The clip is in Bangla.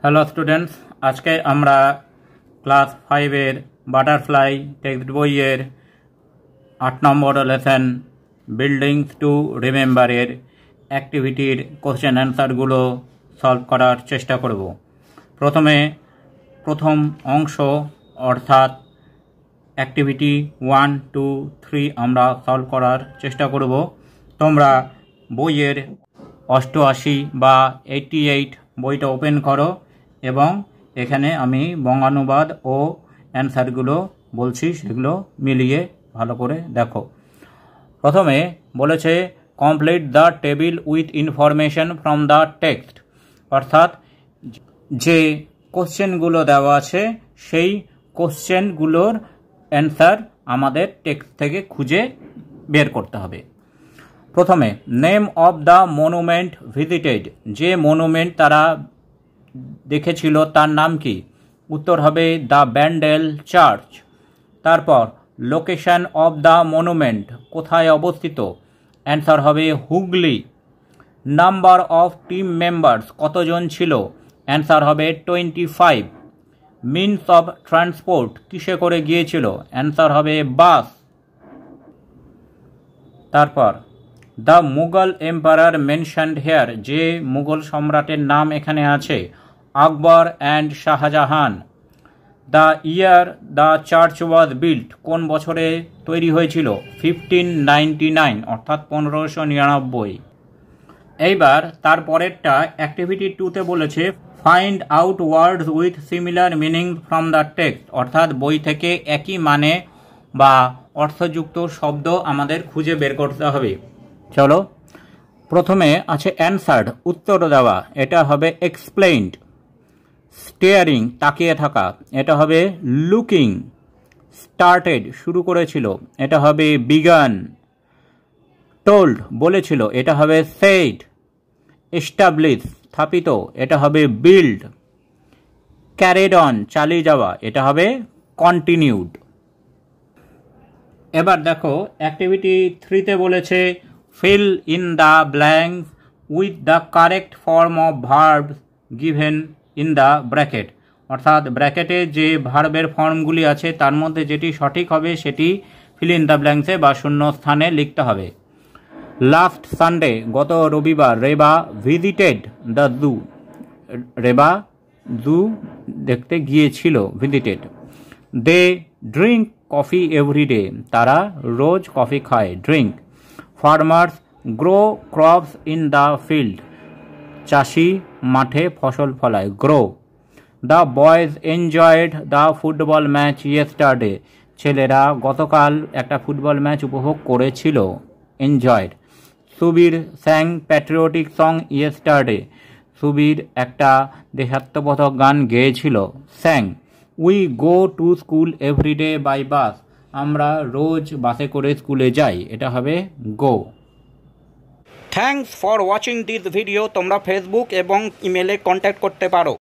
হ্যালো স্টুডেন্টস, আজকে আমরা ক্লাস 5-এর বাটারফ্লাই টেক্সট বইয়ের 8 নম্বর লেসন বিল্ডিংস টু রিমেম্বারের অ্যাক্টিভিটির কোশ্চেন অ্যান্সারগুলো সলভ করার চেষ্টা করব। প্রথম অংশ অর্থাৎ অ্যাক্টিভিটি 1, 2, 3 আমরা সলভ করার চেষ্টা করব। তোমরা বইয়ের 88 বা 88 বইটা ওপেন করো এবং এখানে আমি বঙ্গানুবাদ ও অ্যান্সারগুলো বলছি, সেগুলো মিলিয়ে ভালো করে দেখো। প্রথমে বলেছে complete the table with information from the text, অর্থাৎ যে কোশ্চেনগুলো দেওয়া আছে সেই কোশ্চেনগুলোর অ্যান্সার আমাদের টেক্সট থেকে খুঁজে বের করতে হবে। প্রথমে name of the monument visited, যে মনুমেন্ট তারা দেখেছিল তার নাম কি? উত্তর হবে দ্য ব্যান্ডেল চার্চ। তারপর লোকেশন অফ দ্য মনুমেন্ট, কোথায় অবস্থিত? অ্যান্সার হবে Hooghly. Number of team members, কতজন ছিল? অ্যান্সার হবে 25। মিনস অফ ট্রান্সপোর্ট, কিসে করে গিয়েছিল? অ্যান্সার হবে বাস। তারপর the Mughal emperor mentioned here, যে মুঘল সম্রাটের নাম এখানে আছে Akbar and Shahjahan. The year the church was built, কোন বছরে তৈরি হয়েছিল? 1599, অর্থাৎ 1599। এইবার তারপরেরটা অ্যাক্টিভিটি 2-তে বলেছে find out words with similar meaning from the text, অর্থাৎ বই থেকে একই মানে বা অর্থযুক্ত শব্দ আমাদের খুঁজে বের করতে হবে। চলো, প্রথমে আছে অ্যান্সার্ড, উত্তর দেওয়া, এটা হবে এক্সপ্লেইনড। স্টেয়ারিং, তাকিয়ে থাকা, এটা হবে লুকিং। স্টার্টেড, শুরু করেছিল, এটা হবে বিগান। টোল্ড, বলেছিল, এটা হবে সেড। এস্টাবলিশ, স্থাপিত, এটা হবে বিল্ড। ক্যারিড অন, চালিয়ে যাওয়া, এটা হবে কন্টিনিউড। এবার দেখো অ্যাক্টিভিটি 3-তে বলেছে fill in the blanks with the correct form of verbs given in the bracket, অর্থাৎ ব্র্যাকেটে যে ভার্বের ফর্মগুলি আছে তার মধ্যে যেটি সঠিক হবে সেটি ফিল ইন দ্য ব্ল্যাঙ্কসে বা শূন্য স্থানে লিখতে হবে। লাস্ট সানডে, গত রবিবার, Reba visited the zoo, Reba zoo দেখতে গিয়েছিল, visited. They drink coffee everyday, তারা রোজ কফি খায়, drink. Farmers grow crops in the field, চাষি মাঠে ফসল ফলায়, grow. The boys enjoyed the football match yesterday, ছেলেরা গতকাল একটা ফুটবল ম্যাচ উপভোগ করেছিল, enjoyed. Subir sang patriotic song yesterday, Subir একটা দেশাত্মবোধক গান গেয়েছিল, sang. We go to school everyday by bus, আমরা রোজ বাসে করে স্কুলে যাই, এটা হবে go. Thanks for watching this video. তোমরা ফেসবুক এবং ইমেলে কন্ট্যাক্ট করতে পারো।